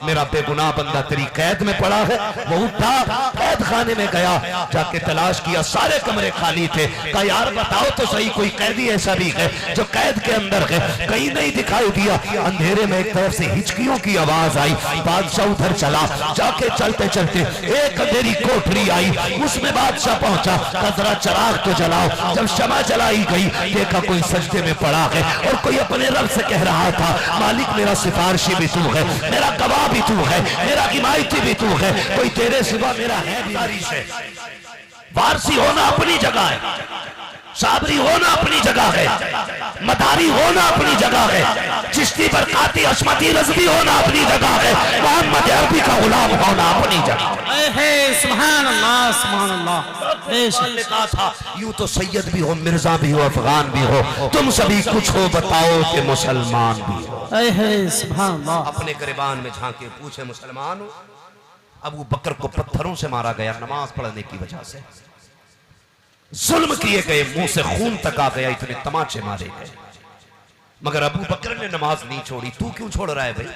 मेरा बेगुनाह बंदा तेरी कैद में पड़ा है। वो उठा, कैद खाने में गया, जाके तलाश किया, सारे कमरे खाली थे। कहा यार बताओ तो सही कोई कैदी ऐसा भी है जो कैद के अंदर है? कहीं नहीं दिखाई दिया। अंधेरे में एक तरफ से हिचकियों की आवाज आई। बादशाह उधर चला, जाके चलते चलते एक अंधेरी कोठरी आई, उसमें बादशाह पहुंचा। जरा चिराग तो जलाओ। जब शमा जलाई गई, देखा कोई सजदे में पड़ा है और कोई अपने रब से कह रहा था, मालिक मेरा सिफारिशी भी तू है, मेरा गवाह भी तू है, मेरा हिमायती भी तू है, कोई तेरे सिवा मेरा है भी नहीं। वारसी होना अपनी जगह है, साबरी होना अपनी जगह है, मदारी होना अपनी जगह है, चिश्ती बरकाती अशमती रज़वी होना अपनी जगह है, मोहम्मद अरबी का गुलाम होना अपनी जगह है। सुभान अल्लाह, सुभान अल्लाह। ने कहा था यूं तो सैयद भी हो, मिर्जा भी हो, अफगान भी हो, तुम सभी कुछ हो बताओ कि मुसलमान भी हो। सुभान अल्लाह। अपने गिरबान में झांके पूछे मुसलमान हो? अबू बकर को पत्थरों से मारा गया नमाज पढ़ने की वजह से, जुल्म किए गए, मुंह से खून तक आ गया, इतने तमाचे मारे गए, मगर अबू बकर ने नमाज नहीं छोड़ी। तू क्यों छोड़ रहा है भाई?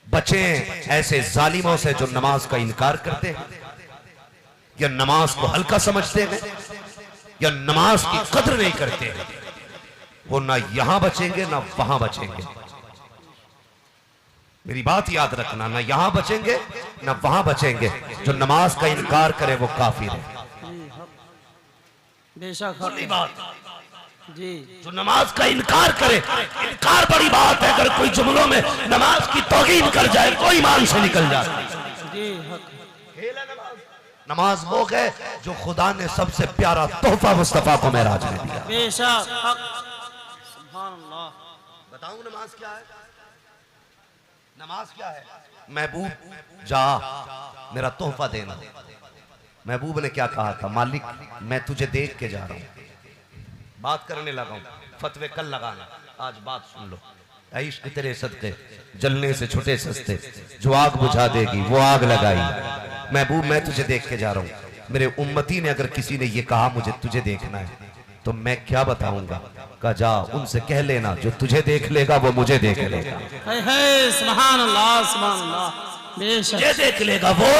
बचे ऐसे जालिमों से जो नमाज का इनकार करते हैं, या नमाज को हल्का समझते हैं, या नमाज की कदर नहीं करते हैं। वो ना यहां बचेंगे ना वहां बचेंगे। मेरी बात याद रखना, ना यहां बचेंगे ना वहां बचेंगे। जो नमाज का इनकार करे वो काफिर है। बेशक बात जी। जो नमाज का इनकार करे, इनकार बड़ी बात है। अगर कोई जुमलों में नमाज की तौहीन कर जाए, कोई ईमान से निकल जाए। नमाज वो है जो खुदा ने सबसे प्यारा तोहफा मुस्तफा को मेराज में दिया। बेशक सुभान अल्लाह। बताऊं नमाज क्या है? नमाज क्या है? महबूब जा मेरा तोहफा देना। महबूब ने क्या कहा था? मालिक मैं तुझे देख के जा रहा हूं, बात करने लगा हूं, फतवे कल लगाना, आज बात सुन लो। इश्क तेरे सदके जलने से छुटे सस्ते, जो आग बुझा देगी वो आग लगाई। महबूब मैं तुझे देख के जा रहा हूं। मेरे उम्मती ने अगर किसी ने ये कहा मुझे तुझे देखना है तो मैं क्या बताऊंगा? कहा जा उनसे कह लेना, जो तुझे देख लेगा वो मुझे देख लेगा। सुभान अल्लाह, सुभान अल्लाह। मुझे देख लेगा वो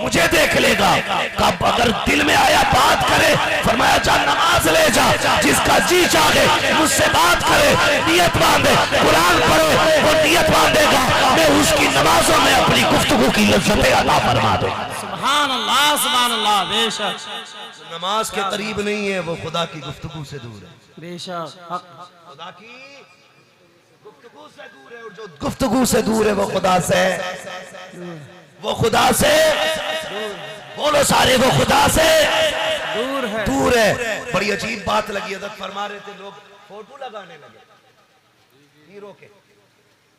मुझे देख लेगा। कब अगर दिल में आया बात करे, फरमाया जा नमाज ले जा, जिसका जी चाहे मुझसे बात करे, नियत बांधे, कुरान पढ़े, वो नियत बांधेगा, मैं उसकी नमाजों में अपनी गुफ्तगू की लज्जतें अता फरमा दूंगा। सुभान अल्लाह, सुभान अल्लाह। बेशक नमाज के करीब नहीं है, वो खुदा की गुफ्तगू से दूर है। बेशक खुदा की गुफ्तगू से दूर है, और जो गुफ्तगू से दूर है वो खुदा से, वो खुदा से, बोलो सारे, वो खुदा से दूर है, दूर है। बड़ी अजीब बात लगी, हज़रत फरमा रहे थे लोग फोटो लगाने लगे हीरो के।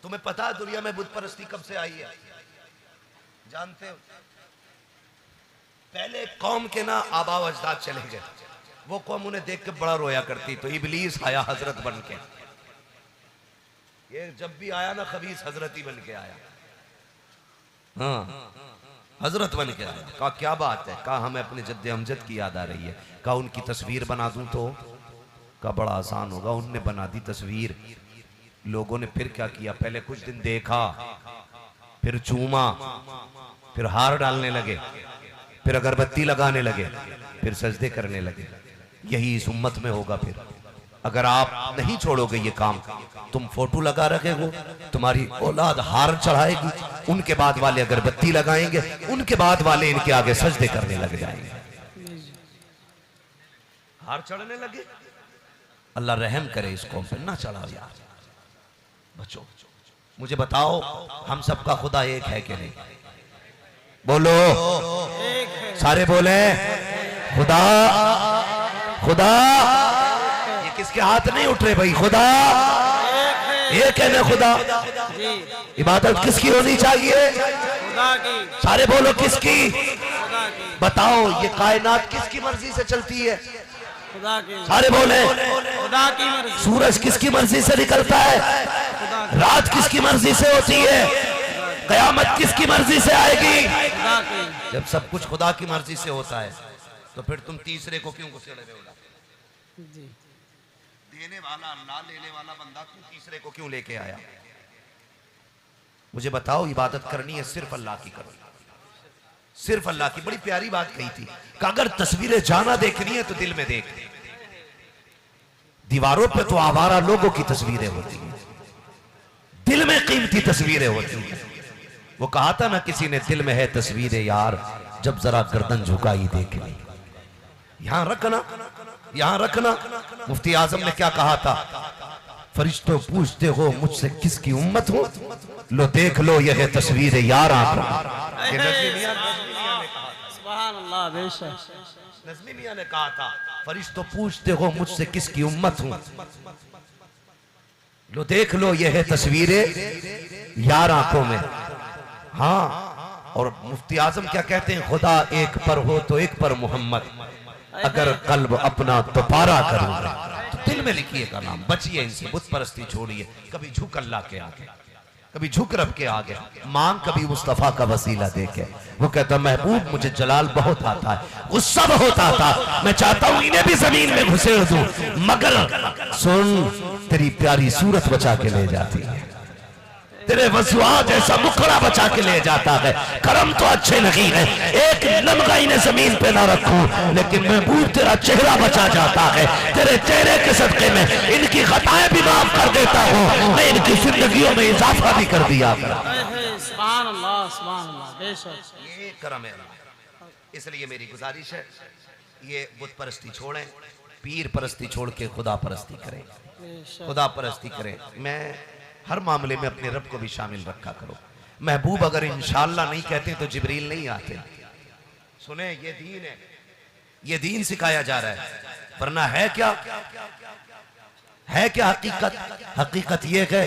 तुम्हें पता है दुनिया में बुत परस्ती कब से आई है? जानते हो? पहले कौम के ना आबा व अजदाद चले गए, वो कौम उन्हें देख के बड़ा रोया करती, तो इबलीस आया हजरत बन के। ये जब भी आया ना खबीस हजरत ही बन के आया। हाँ हजरत बन के आया। कहा क्या बात है? कहा हमें अपने जद्दे अमजद की याद आ रही है। कहा उनकी तस्वीर बना दूं तो? कहा बड़ा आसान होगा। उनने बना दी तस्वीर। लोगों ने फिर क्या किया? पहले कुछ दिन देखा, फिर चूमा, फिर हार डालने लगे, फिर अगरबत्ती लगाने लगे, फिर सजदे करने लगे। यही इस उम्मत में होगा। फिर अगर आप नहीं छोड़ोगे ये काम, तुम फोटो लगा रखे हो, तुम्हारी औलाद हार चढ़ाएगी, उनके बाद वाले अगरबत्ती लगाएंगे, उनके बाद वाले इनके आगे सजदे करने लग जाएंगे। हार चढ़ने लगे, अल्लाह रहम करे इसको, फिर ना चढ़ाओ यार। बच्चों मुझे बताओ, हम सबका खुदा एक है कि नहीं? बोलो, सारे बोले खुदा। खुदा ये किसके हाथ नहीं उठ रहे भाई? खुदा एक है ना? खुदा इबादत किसकी होनी चाहिए? खुदा की। सारे बोलो किसकी? खुदा की। बताओ ये कायनात किसकी मर्जी से चलती है? खुदा की। सारे बोले खुदा की मर्जी। सूरज किसकी मर्जी से निकलता है? रात किसकी मर्जी से होती है? कयामत किसकी मर्जी से आएगी? खुदा की। जब सब कुछ खुदा की मर्जी से होता है तो फिर तुम तीसरे को क्यों गुस्से लगे? देने वाला अल्लाह, लेने वाला बंदा, तू तीसरे को क्यों लेके आया? मुझे बताओ, इबादत करनी है सिर्फ अल्लाह की करो, सिर्फ अल्लाह की। बड़ी प्यारी बात कही थी कि अगर तस्वीरें जाना देखनी है तो दिल में देख। दीवारों पे तो आवारा लोगों की तस्वीरें होती हैं, दिल में कीमती तस्वीरें होती हैं। वो कहा था ना किसी ने, दिल में है तस्वीरें यार, जब जरा गर्दन झुकाई देखनी। यहां रखना, यहां रखना। मुफ्ती आजम ने क्या कहा था? फरिश्तों पूछते हो मुझसे किसकी उम्मत हो, लो देख लो यह है तस्वीर यार आंखों। नज़मी मियां ने कहा था, फरिश्तों पूछते हो मुझसे किसकी उम्मत हूं, लो देख लो यह है तस्वीरें यार आंखों में। हाँ, और मुफ्ती आजम क्या कहते हैं? खुदा एक पर हो तो एक पर मोहम्मद, अगर कल्ब अपना तो पारा करूंगा। तो दिल में लिखिएगा नाम, बचिए इनसे, बुत परस्ती छोड़िए। कभी झुक अल्लाह के आगे, कभी झुक रब के आगे, मांग कभी मुस्तफा का वसीला देके। वो कहता महबूब मुझे जलाल बहुत आता है, गुस्सा बहुत आता, मैं चाहता हूं इन्हें भी जमीन में घुसेड़ दूं, मगर सुन तेरी प्यारी सूरत बचा के ले जाती है, तेरे वजुआ जैसा मुखड़ा बचा के ले जाता है। करम तो अच्छे नहीं है, एक लम्हा इन्हें जमीन पे ना रखूं, लेकिन महबूब तेरा चेहरा बचा जाता है। तेरे चेहरे के सदके में इनकी खताएं भी माफ कर देता हूं, मैं इनकी जिंदगियों में इजाफा भी कर दिया। सुभान अल्लाह, सुभान अल्लाह, बेशक ये करम है। इसलिए मेरी गुजारिश है, ये बुत परस्ती छोड़ें, पीर परस्ती छोड़ के खुदा परस्ती करें, खुदा परस्ती करें। मैं हर मामले में अपने रब को भी शामिल रखा करो। महबूब अगर इंशाअल्लाह नहीं कहते तो जिब्रील नहीं आते। सुने, ये दीन है, ये दीन सिखाया जा रहा है, वरना है क्या, है क्या हकीकत? हकीकत ये है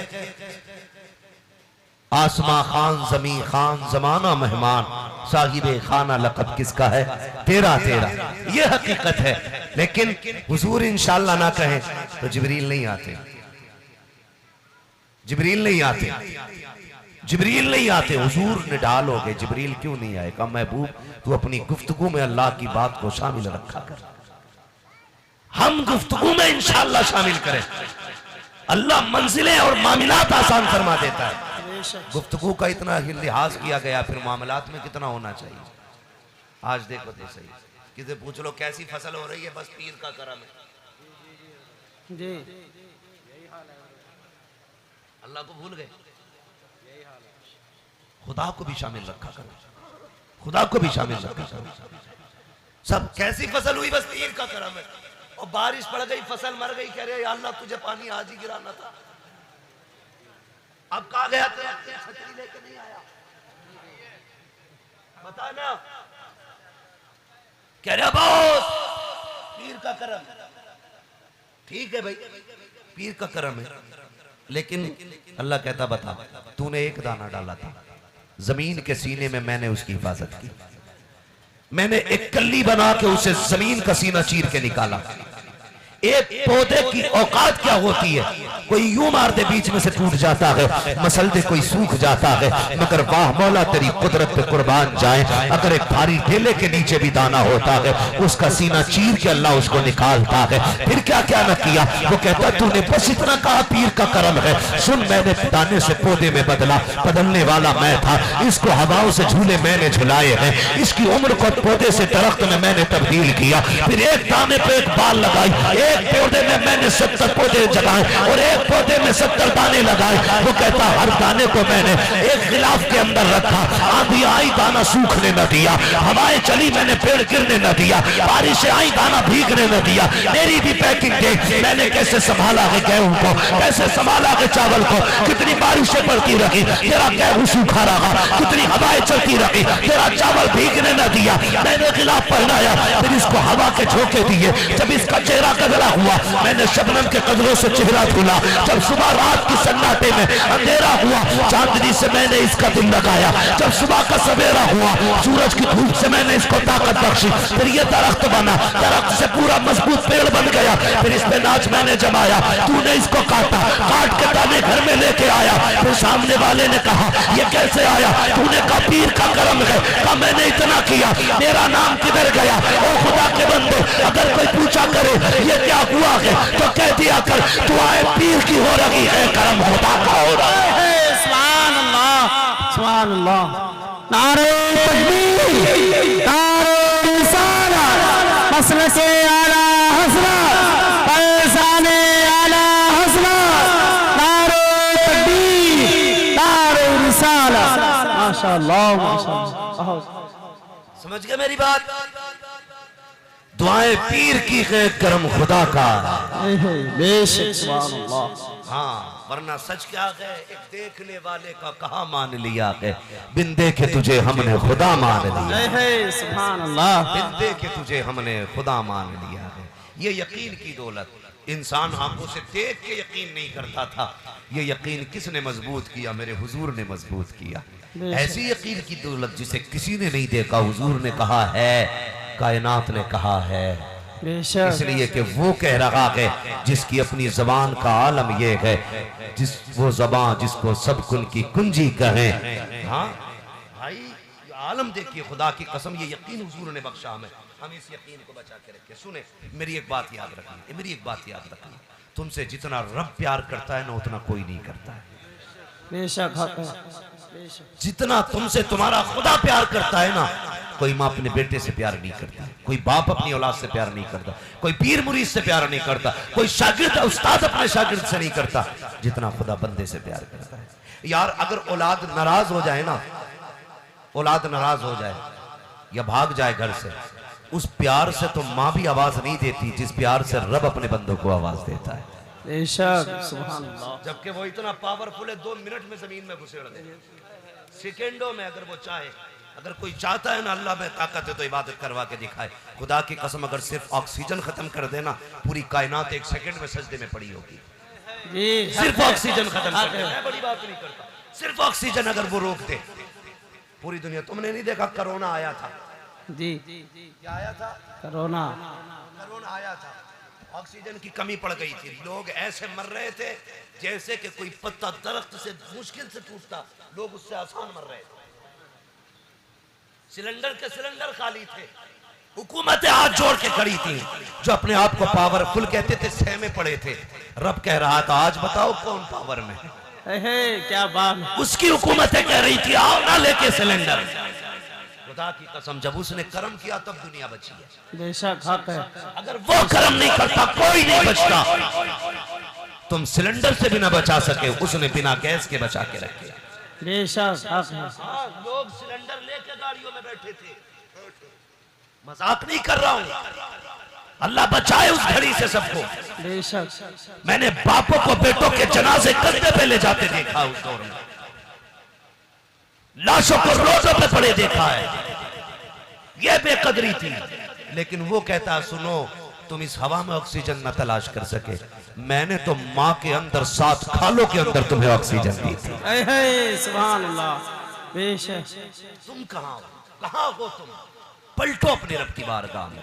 आसमां खान जमी खान जमाना मेहमान, साहिबे खाना लक़ब किसका है? तेरा तेरा, ये हकीकत है। लेकिन हुजूर इंशाअल्लाह ना कहें तो जिब्रील नहीं आते, जिब्रील नहीं आते, जिब्रील नहीं आते। हुजूर ने डाल हो गए, जिब्रील क्यों नहीं आए? कहा महबूब तू अपनी गुफ्तगू में अल्लाह की बात को शामिल रखा कर, हम गुफ्तगू में इंशाअल्लाह शामिल करें। अल्लाह मंजिलें और मामलात आसान फरमा देता है। गुफ्तगू का इतना लिहाज किया गया, फिर मामलात में कितना होना चाहिए। आज देखो तो सही, किसी पूछ लो कैसी फसल हो रही है, बस पीर का करम है जी। अल्लाह को भूल गए, खुदा को भी शामिल रखा करो, खुदा को भी शामिल रखा करो। सब कैसी फसल हुई, बस पीर का करम है। और बारिश पड़ गई, फसल मर गई, कह रहे या अल्लाह तुझे पानी आज ही गिराना था, अब कहा गया तो छतरी लेके नहीं आया, बता ना। कह रहे बॉस पीर का करम, ठीक है भाई पीर का करम है, लेकिन अल्लाह कहता बता तूने एक दाना डाला था, जमीन के सीने में मैंने उसकी हिफाजत की, मैंने एक कल्ली बना के उसे जमीन का सीना चीर के निकाला। एक पौधे की औकात क्या होती है, कोई यूं मार दे बीच में से टूट जाता है, मसल दे कोई सूख जाता है, मगर वाह मौला तेरी कुदरत पे कुर्बान जाए, अगर एक भारी ढेले के नीचे भी दाना होता है उसका सीना चीर के अल्लाह उसको निकालता है। फिर क्या क्या न किया, वो कहता तूने बस इतना कहा पीर का करम है, सुन मैंने दाने से पौधे में बदला, बदलने वाला मैं था, इसको हवाओं से झूले मैंने झुलाए हैं, इसकी उम्र को पौधे से दरख्त में मैंने तब्दील किया, फिर एक दाने पे एक बाल लगाई, एक पौधे में मैंने 70 पौधे जगाए और एक पौधे में 70 दाने लगाए। वो कहता हर दाने को मैंने एक गिलाफ के अंदर रखा, आंधी आई दाना सूखने न दिया, हवाएं चली मैंने पेड़ गिरने न दिया, बारिशें आई दाना भीगने न दिया। मेरी भी पैकिंग देख, मैंने कैसे संभाला है गेहूं को, कैसे संभाला है चावल को, कितनी बारिशें पड़ती रही तेरा गेहूं सूखा रहा, कितनी हवाएं चलती रही तेरा चावल भीगने न दिया। मैंने गिलाफ पहनाया, फिर इसको हवा के झोंके दिए, जब इसका चेहरा कदला हुआ मैंने शबनम के कदरों से चेहरा धुला, जब सुबह रात की सन्नाटे में अंधेरा हुआ चांदनी से मैंने इसका दिल लगाया, जब सुबह का सवेरा हुआ सूरज की धूप से मैंने इसको ताकत बख्शी, फिर ये दरख्त बना, दरख्त से पूरा मजबूत पेड़ बन गया, फिर इस पे नाच मैंने जमाया, तूने इसको काटा, काट के दाने घर में लेके आया, फिर सामने वाले ने कहा ये कैसे आया, तूने कहा पीर का करम है, कहा मैंने इतना किया, मेरा नाम किधर गया? ओ खुदा के बंदे अगर कोई पूछा करे ये क्या हुआ है तो कह दिया कर दुआएं पीर की हो रही है, करम खुदा का हो रहा है। सुभान अल्लाह, सुभान अल्लाह। नारे तकबीर, नारे रिसालत, मसलके आला हज़रत, फैज़ाने आला हज़रत, नारे तकबीर, नारे रिसालत। माशाअल्लाह माशाअल्लाह। समझ गए मेरी बात? दुआएं पीर की है, करम खुदा का। बेशक सुभान अल्लाह। हाँ, वरना सच क्या है, एक देखने वाले का कहा मान लिया है, बिन देखे तुझे हमने खुदा मान लिया। सुभान अल्लाह। बिन देखे तुझे हमने खुदा मान लिया है। ये यकीन की दौलत, इंसान आंखों से देख के यकीन नहीं करता था, ये यकीन किसने मजबूत किया? मेरे हुजूर ने मजबूत किया। ऐसी यकीन की दौलत जिसे किसी ने नहीं देखा, हुजूर ने कहा है, कायनात ने कहा है। इसलिए कि वो कह रहा है जिसकी अपनी जबान का आलम ये है, जिस वो जबान जिसको सब कुल की कुंजी कहें। हाँ भाई, आलम देखिए, खुदा की कसम, ये यकीन हुजूर ने बख्शा हमें। हम इस यकीन को बचा के रखें। सुने, मेरी एक बात याद रखिए, मेरी एक बात याद रखिए, तुमसे जितना रब प्यार करता है ना, उतना कोई नहीं करता है। बेशक हक है। जितना तुमसे तुम्हारा खुदा प्यार करता है ना, कोई माँ अपने बेटे से प्यार नहीं करता, कोई बाप अपनी औलाद से प्यार नहीं करता, कोई पीर मुरीद से प्यार नहीं करता, कोई शागिर्द उस्ताद अपने शागिर्द से नहीं करता, जितना खुदा बंदे से प्यार करता है। यार अगर औलाद नाराज हो जाए ना, औलाद नाराज हो जाए या भाग जाए घर से, उस प्यार से तो माँ भी आवाज नहीं देती जिस प्यार से रब अपने बंदों को आवाज देता है। बेशक सुभान अल्लाह। जबकि वो इतना पावरफुल है, 2 मिनट में जमीन में घुसेड़ दे, सेकेंडों में। अगर वो चाहे, अगर कोई चाहता है ना, अल्लाह में ताकत है तो इबादत करवा के दिखाए। खुदा की कसम, अगर सिर्फ ऑक्सीजन खत्म कर देना, पूरी कायनात 1 सेकंड में सजदे में पड़ी होगी। सिर्फ ऑक्सीजन खत्म कर दे, मैं बड़ी बात नहीं करता, सिर्फ ऑक्सीजन अगर वो रोक दे, पूरी दुनिया। तुमने नहीं देखा कोरोना आया था? जी, क्या आया था? कोरोना। कोरोना आया था, ऑक्सीजन की कमी पड़ गई थी, लोग ऐसे मर रहे थे जैसे कि कोई पत्ता दरख्त से मुश्किल से टूटता, लोग उससे आसान मर रहे थे। सिलेंडर के सिलेंडर खाली थे, हुकूमतें हाथ जोड़ के खड़ी थी, जो अपने आप को पावरफुल कहते थे, सहमे पड़े थे। रब कह रहा था, आज बताओ कौन पावर में है? क्या बात। उसकी हुकूमतें कह रही थी, आओ ना लेके सिलेंडर। खुदा की कसम, जब उसने कर्म किया तब दुनिया बची है। बेशक हक है। अगर वो कर्म नहीं करता, कोई नहीं बचता। तुम सिलेंडर से भी ना बचा सके, उसने बिना गैस के बचा के रखे। बेशक हक है। लोग सिलेंडर लेके गाड़ियों में बैठे थे, मजाक नहीं कर रहा हूं। अल्लाह बचाए उस घड़ी से सबको। बेशक मैंने बापों को बेटों के जनाजे कंधे पे ले जाते देखा, उस दौर में लाशों को रोडों पे पड़े देखा है। यह बेकदरी थी। लेकिन वो कहता, सुनो, तुम इस हवा में ऑक्सीजन न तलाश कर सके, मैंने तो माँ के अंदर 7 खालों के अंदर तुम्हें ऑक्सीजन दी थी। सुभान अल्लाह। बेशक। तुम कहाँ हो? तुम पलटो अपने रब की बारगाह में।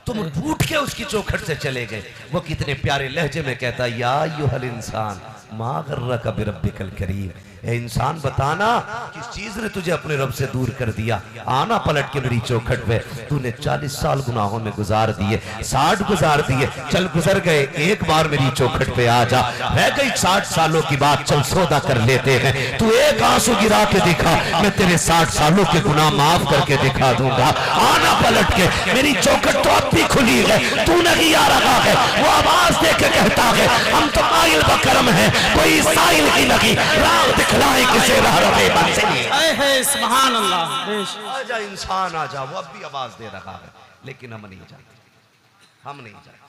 तुम उठ के उसकी चौखट से चले गए। वो कितने प्यारे लहजे में कहता, या अय्युहल इंसान मा गर्रका बिरब्बिकल करीम। ए इंसान, बताना किस चीज ने तुझे अपने रब से दूर कर दिया। आना पलट के मेरी चौखट पे। तूने 40 साल गुनाहों में गुजार दिए, 60 गुजार दिए, चल गुजर गए, एक बार मेरी चौखट पे आ जा। रह गई 60 सालों की बात, चल सौदा कर लेते हैं। तू एक आंसू गिरा के दिखा, मैं तेरे 60 सालों के गुनाह माफ करके दिखा दूंगा। आना पलट के, मेरी चौखट तो अब भी खुली है, तू नहीं आ रहा है। वो आवाज दे के कहता है, हम तो माइल बकरम है, कोई साइल ही नहीं, राह दिखलाए किसे राह रहे मंजिल। सुभान अल्लाह। आजा इंसान आजा। वो अब भी आवाज दे रहा है, लेकिन हम नहीं जाते, हम नहीं जाते।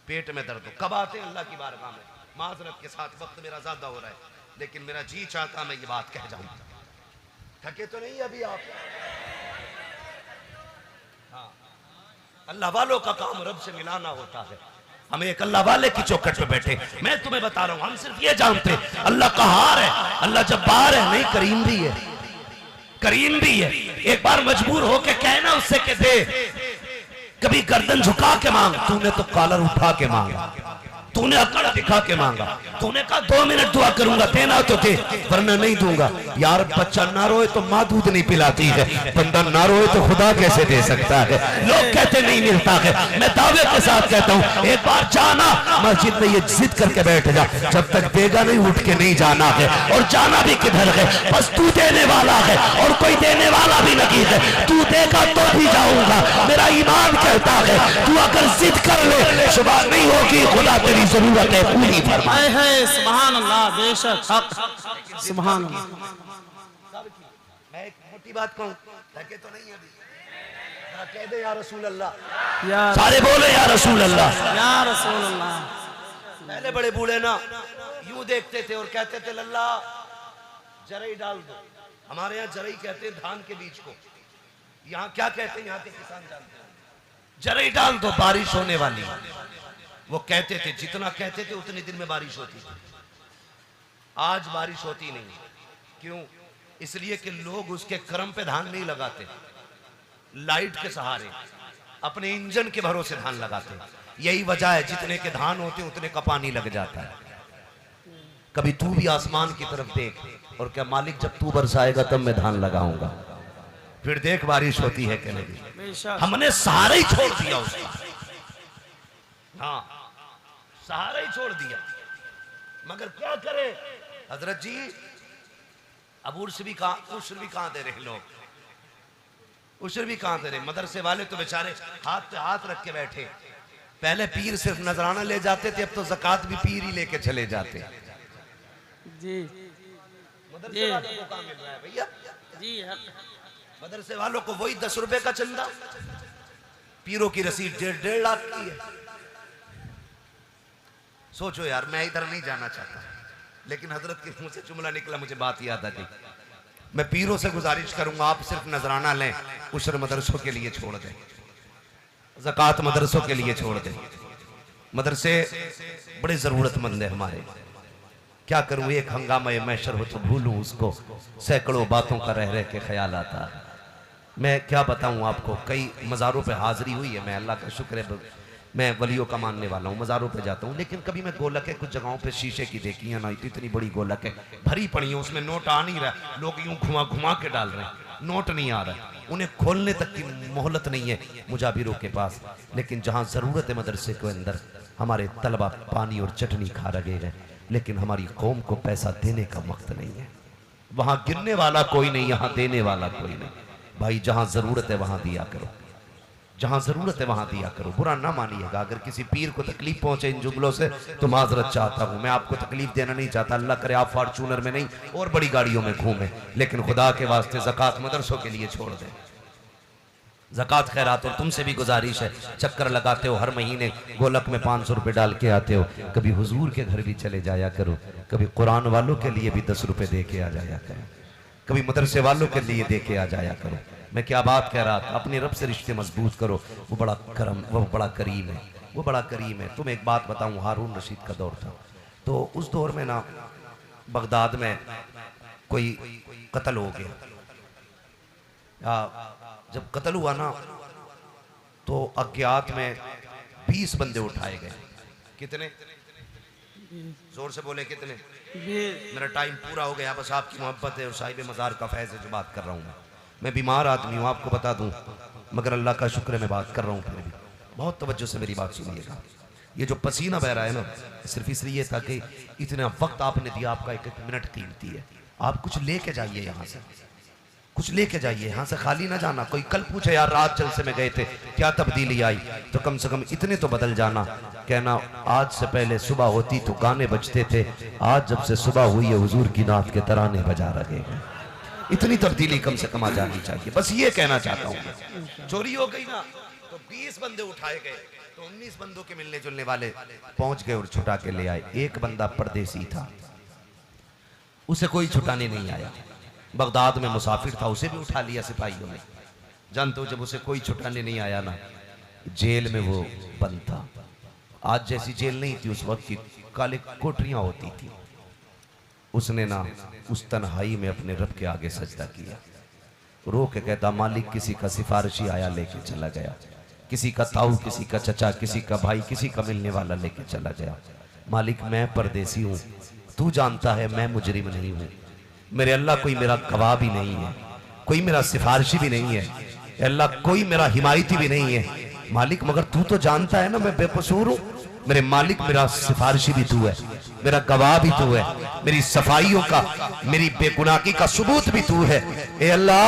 पेट में दर्द हो, कब आते हैं अल्लाह की बारगाह में? माजरत के साथ, वक्त मेरा ज्यादा हो रहा है, लेकिन मेरा जी चाहता मैं ये बात कह जाऊं। थके तो नहीं अभी आप? हाँ, अल्लाह वालों का काम रब से मिलाना होता है। हम एक अल्लाह वाले की चौखट पे बैठे, मैं तुम्हें बता रहा हूं, हम सिर्फ ये जानते अल्लाह कहार है, अल्लाह जब्बार है, नहीं करीम भी है, करीम भी है। एक बार मजबूर होके कहना उससे के दे, कभी गर्दन झुका के मांग, तूने तो कॉलर उठा के मांगा, तूने अकड़ दिखा के मांगा, तूने कहा 2 मिनट दुआ करूंगा, देना तो दे वरना नहीं दूंगा। यार बच्चा ना रोए तो माँ दूध नहीं पिलाती है, बंदा ना रोए तो खुदा कैसे दे सकता है। लोग कहते नहीं मिलता है, मैं दावे के साथ कहता हूँ एक बार जाना मस्जिद में ये जिद करके बैठ जा, जब तक देगा नहीं उठ के नहीं जाना है। और जाना भी किधर है, बस तू देने वाला है और कोई देने वाला भी नहीं है। तू देगा तो भी जाऊंगा, मेरा ईमान कहता है। तू अगर जिद कर ले सुबह नहीं होगी, खुदा तेरी जरूरत है पूरी फरमाए। है सुभान अल्लाह, बेशक हक सुभान अल्लाह। मैं एक मोटी बात कहूं, थके तो नहीं अभी, कह दे या रसूल अल्लाह, या सारे बोले या रसूल अल्लाह। या रसूल अल्लाह। पहले बड़े बूढ़े ना यूं देखते थे और कहते थे लल्ला जरई डाल दो। हमारे यहाँ जरई कहते हैं धान के बीज को, यहाँ क्या कहते हैं यहाँ के किसान जानते हैं, जरई डाल दो बारिश होने वाली। वो कहते थे, जितना कहते थे उतने दिन में बारिश होती थी। आज बारिश होती नहीं, क्यों? इसलिए कि लोग उसके कर्म पे धान नहीं लगाते, लाइट के सहारे अपने इंजन के भरोसे धान लगाते। यही वजह है जितने के धान होते उतने का पानी लग जाता है। कभी तू भी आसमान की तरफ देख और क्या मालिक जब तू बरसाएगा तब मैं धान लगाऊंगा, फिर देख बारिश होती है कि नहीं। हमने सहारा ही छोड़ दिया उसका, हाँ सहारा ही छोड़ दिया। मगर क्या करे हजरत जी, अब उर्स भी कहां दे रहे लोग, उशर भी कहां दे रहे। मदरसे वाले तो बेचारे हाथ पे हाथ रख के बैठे। पहले पीर सिर्फ नजराना ले जाते थे, अब तो ज़कात भी पीर ही लेके चले जाते। जी मदरसे वालों को कहां मिल रहा है भैया? जी मदरसे वालों को वही 10 रुपए का चंदा, पीरों की रसीद 1.5 लाख की है। सोचो यार, मैं इधर नहीं जाना चाहता, लेकिन हजरत के मुंह से जुमला निकला, मुझे बात याद आ गई। मैं पीरों से गुजारिश करूंगा आप सिर्फ नजराना लें, उशर मदरसों के लिए छोड़ दें, ज़कात मदरसों के लिए छोड़ दें। मदरसे बड़े जरूरतमंद है हमारे। क्या करूं, एक हंगामा मैशर हो तो भूलूं उसको, सैकड़ों बातों का रह रह के ख्याल आता है। मैं क्या बताऊं आपको, कई मज़ारों पे हाजिरी हुई है। मैं अल्लाह का शुक्र है, मैं वलियों का मानने वाला हूँ, मज़ारों पे जाता हूँ। लेकिन कभी मैं गोलक है कुछ जगहों पे शीशे की देखी है ना, इतनी बड़ी गोलक है भरी पड़ी है, उसमें नोट आ नहीं रहा, लोग यूं घुमा घुमा के डाल रहे हैं, नोट नहीं आ रहा, उन्हें खोलने तक की मोहलत नहीं है मुजाबिरों के पास। लेकिन जहाँ ज़रूरत है मदरसे के अंदर, हमारे तलबा पानी और चटनी खा रहे हैं, लेकिन हमारी कौम को पैसा देने का वक्त नहीं है। वहाँ गिरने वाला कोई नहीं, यहाँ देने वाला कोई नहीं। भाई जहाँ ज़रूरत है वहाँ दिया करो, जहाँ ज़रूरत है वहाँ दिया करो। बुरा ना मानिएगा, अगर किसी पीर को तकलीफ पहुँचे इन जुमलों से तो माजरत चाहता हूँ। मैं आपको तकलीफ देना नहीं चाहता, अल्लाह करे आप फॉर्चूनर में नहीं और बड़ी गाड़ियों में घूमें, लेकिन खुदा के वास्ते ज़कात मदरसों के लिए छोड़ दें। ज़कात खैरात। और तुमसे भी गुजारिश है, चक्कर लगाते हो हर महीने गोलक में 500 रुपये डाल के आते हो, कभी हुजूर के घर भी चले जाया करो, कभी कुरान वालों के लिए भी 10 रुपये दे के आ जाया करो, कभी मदरसे वालों के लिए दे के आ जाया करो। मैं क्या बात कह रहा था, अपने रब से रिश्ते मजबूत करो, वो बड़ा करम, वो बड़ा करीम है, वो बड़ा करीम है। तुम एक बात बताऊं, हारून रशीद का दौर था, तो उस दौर में ना बगदाद में कोई कत्ल हो गया। जब कत्ल हुआ ना तो अज्ञात में 20 बंदे उठाए गए। कितने? जोर से बोले कितने? मेरा टाइम पूरा हो गया, बस आपकी मोहब्बत है और साहिब मज़ार का फैज़ है जो बात कर रहा हूँ। मैं बीमार आदमी हूँ, आपको बता दूँ, मगर अल्लाह का शुक्र है मैं बात कर रहा हूँ। फिर भी बहुत तवज्जो से मेरी बात सुनिएगा। ये जो पसीना बह रहा है ना, सिर्फ इसलिए था कि इतना वक्त आपने दिया, आपका एक एक मिनट कीमती है। आप कुछ लेके जाइए यहाँ से, कुछ लेके जाइए, यहाँ से खाली ना जाना। कोई कल पूछे यार रात जलसे में गए थे क्या तब्दीली आई, तो कम से कम इतने तो बदल जाना, कहना आज से पहले सुबह होती तो गाने बजते थे, आज जब से सुबह हुई है हुजूर की नात के तराने बजा रहे हैं। इतनी तब्दीली कम से कम आ जानी चाहिए, बस ये कहना चाहता हूँ। चोरी हो गई ना तो 20 बंदे उठाए गए, तो 19 बंदों के मिलने जुलने वाले पहुंच गए और छुटा के ले आए। एक बंदा परदेसी था, उसे कोई छुटाने नहीं आया। बगदाद में मुसाफिर था, उसे भी उठा लिया सिपाहियों ने। जानते हो जब उसे कोई छुटाने नहीं आया ना, जेल में वो बंद था। आज जैसी जेल नहीं थी, उस वक्त की काले कोठरियां होती थी। उसने ना उस तन्हाई में अपने रब के आगे सजदा किया, रो के कहता मालिक किसी का सिफारिशी आया लेके चला गया, किसी का ताऊ, किसी का चचा, किसी का भाई, किसी का मिलने वाला लेके चला गया। मालिक मैं परदेसी हूँ, तू जानता है मैं मुजरिम नहीं हूँ, मेरे अल्लाह कोई मेरा गवाह भी नहीं है, कोई मेरा सिफारिशी भी नहीं है, अल्लाह कोई मेरा हिमायती भी नहीं है मालिक, मगर तू तो जानता है ना मैं बेकसूर हूँ। मेरे मालिक मेरा सिफारिशी भी तू है, मेरा गवाह भी तू है, मेरी सफाइयों का, मेरी बेगुनाही का सबूत भी तू है। ए अल्लाह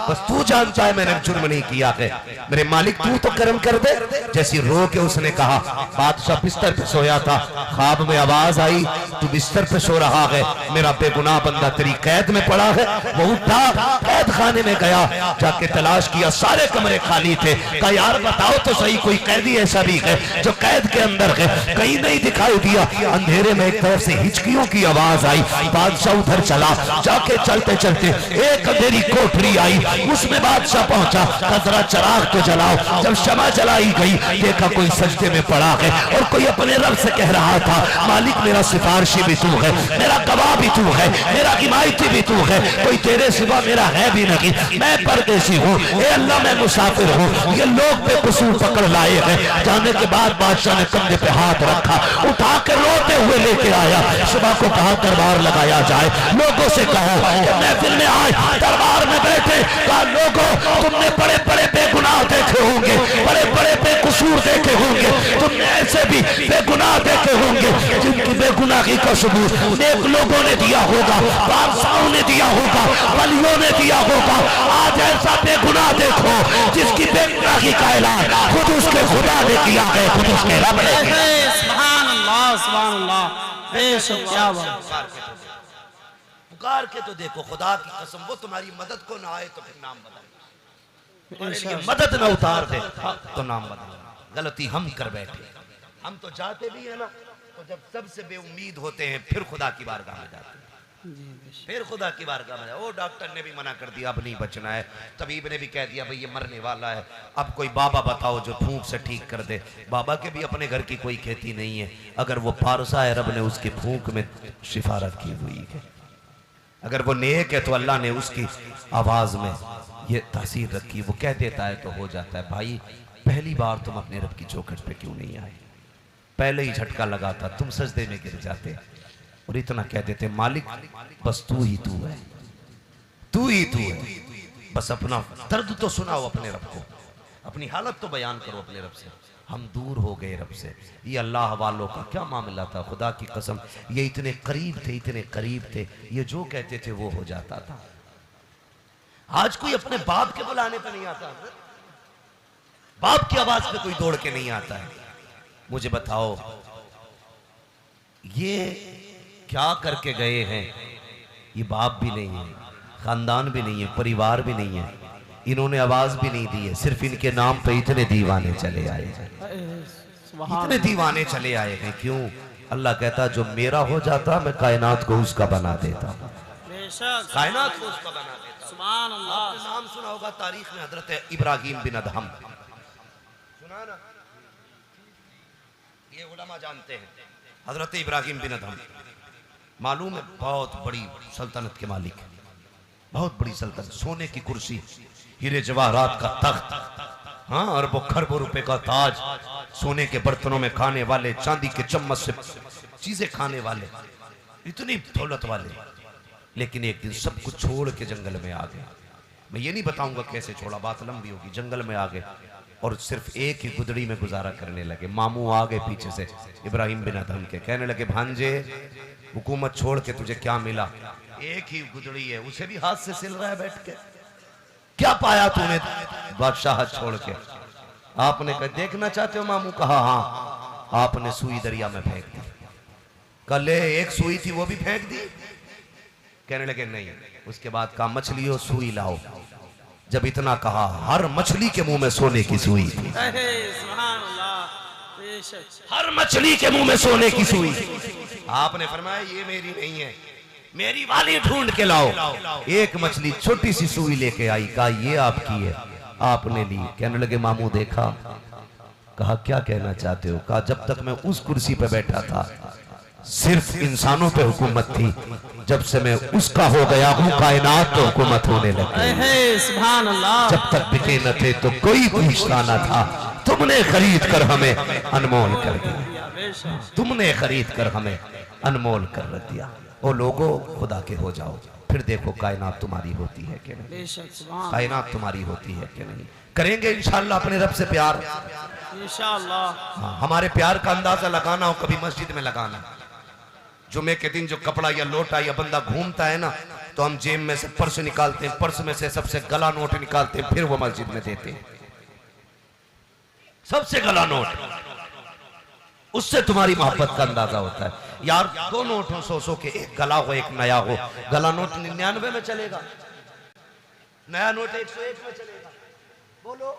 बस तू जानता है मैंने जुर्म नहीं किया है, मेरे मालिक तू तो करम कर दे। जैसी रो के उसने कहा, बादशाह बिस्तर पे सोया था, ख्वाब में आवाज आई तू बिस्तर पे सो रहा है, मेरा बेगुनाह बंदा तेरी कैद में पड़ा है। वो उठा, कैद खाने में गया, जाके तलाश किया, सारे कमरे खाली थे। कहा यार बताओ तो सही कोई कैदी ऐसा भी है जो कैद के अंदर है, कहीं नहीं दिखाई दिया। अंधेरे में एक तरफ से हिचकियों की आवाज आई, बादशाह उधर चला, जाके चलते चलते एक अंधेरी कोठरी आई, उसमें बादशाह पहुंचा, जरा चिराग तो जलाओ। जब शमा जलाई गई देखा कोई सजदे में पड़ा है और कोई अपने रब से कह रहा था मालिक मेरा सिफारिशी भी तू है, मेरा गवाह भी तू है, मेरा हिमायती भी तू है, कोई तेरे सिवा मेरा है भी नहीं, मैं परदेसी हूँ, ए अल्लाह मैं मुसाफिर हूँ। ये लोग बेकसूर पकड़ लाए हैं। जाने के बाद बादशाह ने कंधे पे हाथ रखा, उठा कर रोते हुए लेके आया। सुबह को कहा दरबार लगाया जाए, लोगों से कहो महफिल में आए, दरबार में बैठे, कहा लोगों तुमने बड़े बड़े बेगुनाह देखे होंगे, बड़े बड़े बेकसूर देखे होंगे, तुमने ऐसे भी बेगुनाह देखे होंगे जिनकी बेगुनाही का सबूत नेक लोगों ने दिया होगा, बादशाहों ने दिया होगा, वलियों ने दिया होगा। आज ऐसा बेगुनाह देखो जिसकी बेगुनाही का ऐलान खुद उसके खुदा ने किया है, खुद उसके रब ने किया है। सुभान अल्लाह, सुभान अल्लाह, बेशक क्या बात। पुकार के तो देखो, खुदा की कसम वो तुम्हारी मदद को ना आए तो फिर नाम बदल, मदद न उतार दे तो नाम बदल। गलती हम कर बैठे, हम तो जाते भी है ना, तो जब सबसे बेउम्मीद होते हैं फिर खुदा की बारगाह में जाते हैं, फिर खुदा की बारगाह में। वो डॉक्टर ने भी मना कर दिया अब नहीं बचना है, तबीब ने भी कह दिया भाई ये मरने वाला है, अब कोई बाबा बताओ जो फूंक से ठीक कर दे। बाबा के भी अपने घर की कोई खेती नहीं है, अगर वो पारसा है रब ने उसकी फूंक में सिफारत की हुई है, अगर वो नेक है तो अल्लाह ने उसकी आवाज में ये तासीर रखी, वो कह देता है तो हो जाता है। भाई पहली बार तुम अपने रब की चौखट पे क्यों नहीं आए, पहले ही झटका लगा था तुम सजदे में गिर जाते और इतना कह देते मालिक बस तू ही तू है, तू ही तू है, बस अपना दर्द तो सुनाओ अपने रब को, अपनी हालत तो बयान करो अपने रब से। हम दूर हो गए रब से। ये अल्लाह वालों का क्या मामला था, खुदा की कसम ये इतने करीब थे, इतने करीब थे, ये जो कहते थे वो हो जाता था। आज कोई अपने बाप के बुलाने पे नहीं आता, बाप की आवाज पे कोई दौड़ के नहीं आता है। मुझे बताओ ये क्या करके गए हैं, ये बाप भी नहीं है, खानदान भी नहीं है, परिवार भी नहीं है, इन्होंने आवाज भी नहीं दी है, सिर्फ इनके नाम पे इतने दीवाने चले आए हैं, इतने दीवाने चले आए हैं। क्यों? अल्लाह कहता जो मेरा हो जाता मैं कायनात को उसका बना देता, कायनात को उसका बना देता। सुभान अल्लाह। आपने नाम सुना होगा तारीख में हजरत इब्राहिम बिन अदहम, सुना ना, ये उलमा जानते हैं हजरत इब्राहिम बिन अदहम, मालूम है बहुत बड़ी सल्तनत के मालिक, बहुत बड़ी सल्तनत, सोने की कुर्सी, हीरे जवाहरात का तख्त, हाँ अरबों खरबों रुपए का ताज, सोने के बर्तनों में खाने वाले, चांदी के चम्मच से चीजें खाने वाले, इतनी दौलत वाले। लेकिन एक दिन सब कुछ छोड़ के जंगल में आ गए। मैं ये नहीं बताऊंगा कैसे छोड़ा, बात लंबी होगी। जंगल में आ गए और सिर्फ एक ही गुदड़ी में गुजारा करने लगे। मामू आ गए पीछे से इब्राहिम बिन अदहम के, कहने लगे भांजे हुकूमत छोड़ के तुझे क्या मिला, एक ही गुदड़ी है, उसे भी हाथ से सिल रहा है बैठ के, क्या पाया तूने बादशाह छोड़ के? आपने कहा देखना चाहते हो मामू? कहा हाँ। आपने सुई दरिया में फेंक दी। कल एक सुई थी वो भी फेंक दी? कहने लगे नहीं। उसके बाद कहा मछली हो सुई लाओ। जब इतना कहा हर मछली के मुंह में सोने की सुई थी, हर मछली के मुंह में सोने की सुई। आपने फरमाया ये मेरी नहीं है, मेरी वाली ढूंढ के लाओ। एक मछली छोटी सी सुई लेके आई, कहा ये आपकी है, आपने ली। कहने लगे मामू देखा? कहा क्या कहना चाहते हो? कहा जब तक मैं उस कुर्सी पे बैठा था सिर्फ इंसानों पे हुकूमत थी, जब से मैं उसका हो गया हूँ कायनात तो हुकूमत होने लगी। सुभान अल्लाह। जब तक बिके न थे तो कोई पूछता न था, तुमने खरीद कर हमें अनमोल कर दिया, तुमने खरीद कर हमें अनमोल कर दिया। ओ लोगो खुदा के हो जाओ, फिर देखो कायनात तुम्हारी होती है कि नहीं, बेशक सुभान कायनात तुम्हारी होती है कि नहीं। करेंगे इंशाल्लाह अपने रब से प्यार। इंशाअल्लाह। हाँ, हमारे प्यार का अंदाजा लगाना हो कभी मस्जिद में लगाना। जुमे के दिन जो कपड़ा या लोटा या बंदा घूमता है ना, तो हम जेब में से पर्स निकालते हैं, पर्स में से सबसे गला नोट निकालते हैं, फिर वो मस्जिद में देते हैं, सबसे गला नोट। उससे तुम्हारी मोहब्बत का अंदाजा होता है। यार 2 नोट हो 100 के, एक गला हो एक नया हो। गला नोट 99 में चलेगा, नया नोट 101 में चलेगा। बोलो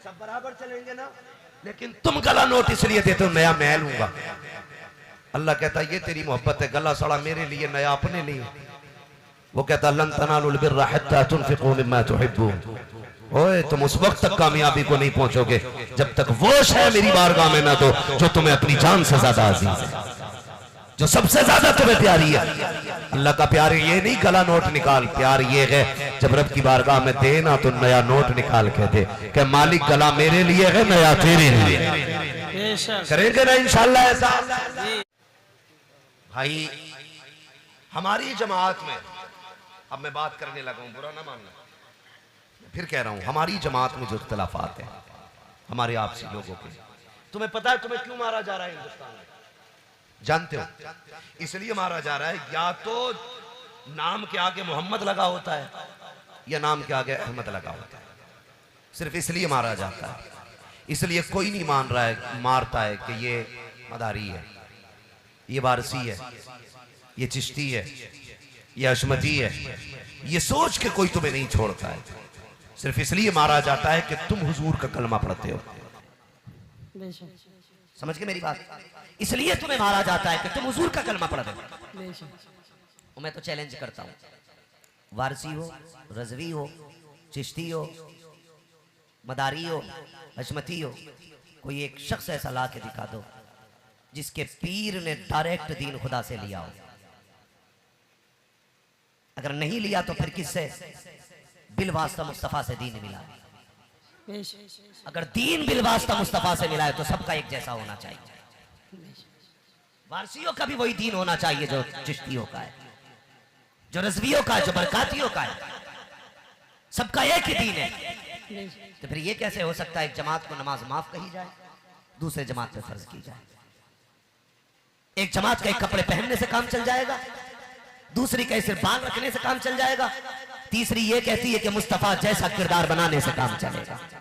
सब बराबर चलेंगे ना? लेकिन तुम गला नोट इसलिए देते हो नया मैं लूंगा। अल्लाह कहता है ये तेरी मोहब्बत है, गला सड़ा मेरे लिए, नया अपने लिए। वो कहता लन तनालुल बिर्रा हत्ता तुनफिकू मिम्मा तुहिब्बून। ओए तुम उस वक्त तक कामयाबी को नहीं पहुंचोगे जब तक वो शय मेरी बारगाह में ना दो जो तुम्हें अपनी जान से ज्यादा अजीज है, जो सबसे ज्यादा तुम्हें प्यारी है। अल्लाह का प्यार ये नहीं गला नोट निकाल, प्यार ये है जब रब की बारगाह में देना तो नया नोट निकाल के दे कि मालिक गला मेरे लिए है, नया तेरे लिए। करेंगे ना इंशाल्लाह ऐसा? भाई हमारी जमात में, अब मैं बात करने लगा हूं, बुरा ना मानना, फिर कह रहा हूं, हमारी जमात में जो इख्तलाफात हैं हमारे आपसी लोगों के, तुम्हें पता है तुम्हें क्यों मारा जा रहा है हिंदुस्तान में? जानते हो? इसलिए मारा जा रहा है या तो नाम के आगे मोहम्मद लगा होता है या नाम के आगे अहमद लगा होता है, सिर्फ इसलिए मारा जाता है। इसलिए कोई नहीं मान रहा है, मारता है कि ये मदारी है, ये वारसी है, ये चिश्ती है, ये अशमती है, ये सोच के कोई तुम्हें नहीं छोड़ता है। सिर्फ इसलिए मारा जाता है कि तुम हुजूर का कलमा पढ़ते हो। समझ के मेरी बात? इसलिए तुम्हें मारा जाता है कि तुम हुजूर का कलमा पढ़ते हो। मैं तो चैलेंज करता हूं, वारसी हो, रजवी हो, चिश्ती हो, मदारी हो, हशमती हो, कोई एक शख्स ऐसा ला के दिखा दो जिसके पीर ने डायरेक्ट दीन खुदा से लिया हो। अगर नहीं लिया तो फिर किससे? बिलवास्ता मुस्तफा से दीन मिला। अगर दीन बिलवास्ता मुस्तफा से मिला है तो सबका एक जैसा होना चाहिए। वारसियों का भी वही दीन होना चाहिए जो चिश्तियों का है, जो रज़वियों का है, जो बरकातियों का है, सबका एक ही दीन है। तो फिर ये कैसे हो सकता है एक जमात को नमाज माफ कही जाए, दूसरे जमात पे फर्ज की जाए? एक जमात का एक कपड़े पहनने से काम चल जाएगा, दूसरी का सिर्फ बाल रखने से काम चल जाएगा, तीसरी ये कहती है कि मुस्तफा जैसा किरदार बनाने से काम चलेगा।